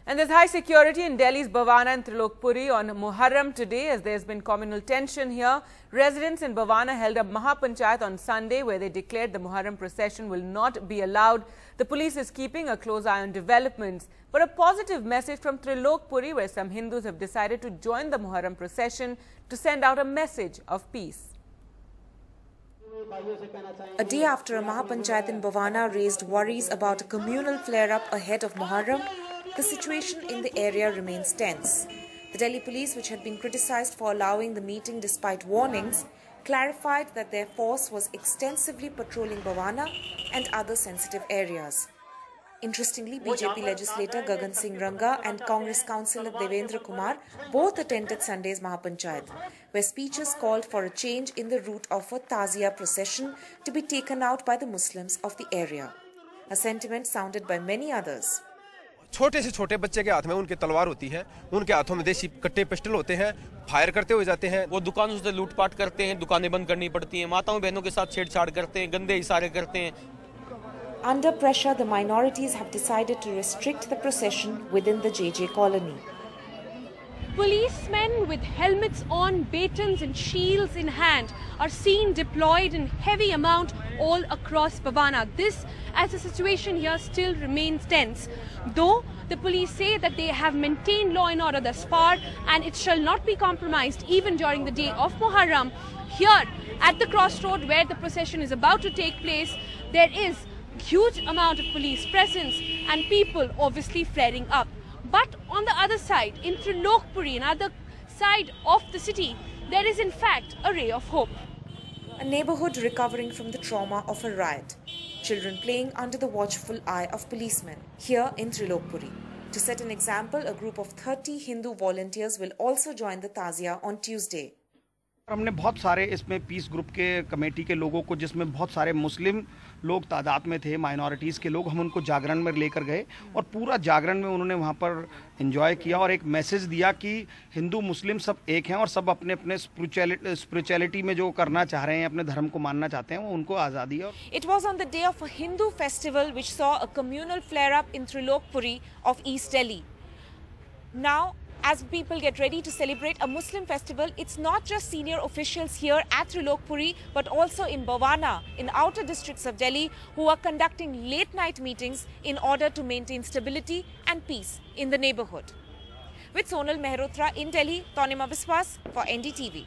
And there's high security in Delhi's Bhavana and Trilokpuri on Muharram today, as there's been communal tension here. Residents in Bhavana held a Mahapanchayat on Sunday where they declared the Muharram procession will not be allowed. The police is keeping a close eye on developments. But a positive message from Trilokpuri, where some Hindus have decided to join the Muharram procession to send out a message of peace. A day after a Mahapanchayat in Bhavana raised worries about a communal flare-up ahead of Muharram, the situation in the area remains tense. The Delhi police, which had been criticized for allowing the meeting despite warnings, clarified that their force was extensively patrolling Bhavana and other sensitive areas. Interestingly, BJP legislator Gagan Singh Ranga and Congress councillor Devendra Kumar both attended Sunday's Mahapanchayat, where speeches called for a change in the route of a Tazia procession to be taken out by the Muslims of the area. A sentiment sounded by many others. छोटे से छोटे बच्चे के हाथ में उनकी तलवार होती है, उनके हाथों में देसी कट्टे पिस्टल होते हैं, फायर करते हुए जाते हैं। वो दुकानों से लूटपाट करते हैं, दुकानें बंद करनी पड़ती हैं, माताओं बहनों के साथ छेड़छाड़ करते हैं, गंदे इशारे करते हैं। Under pressure, the minorities have decided to restrict the procession within the JJ colony. Policemen with helmets on, batons and shields in hand are seen deployed in heavy amount all across Bhavana. This as the situation here still remains tense. Though the police say that they have maintained law and order thus far and it shall not be compromised even during the day of Muharram. Here at the crossroad where the procession is about to take place, there is huge amount of police presence and people obviously flaring up. But on the other side, in Trilokpuri, another side of the city, there is in fact a ray of hope. A neighborhood recovering from the trauma of a riot. Children playing under the watchful eye of policemen here in Trilokpuri. To set an example, a group of 30 Hindu volunteers will also join the Tazia on Tuesday. हमने बहुत सारे इसमें piece group के committee के लोगों को, जिसमें बहुत सारे मुस्लिम लोग तादाद में थे, माइनॉरिटीज़ के लोग, हम उनको जागरण में लेकर गए और पूरा जागरण में उन्होंने वहाँ पर एंजॉय किया और एक मैसेज दिया कि हिंदू मुस्लिम सब एक हैं और सब अपने अपने स्पिरिचुअलिटी में जो करना चाह रहे हैं, अपने धर्म को मानना चाहते हैं, वो उनको आज़ादी है। It was on the day of a Hindu festival which saw a communal flare-up in Trilokpuri of East Delhi. Now, as people get ready to celebrate a Muslim festival, it's not just senior officials here at Trilokpuri, but also in Bhavana, in outer districts of Delhi, who are conducting late-night meetings in order to maintain stability and peace in the neighborhood. With Sonal Mehrotra in Delhi, Tanima Biswas for NDTV.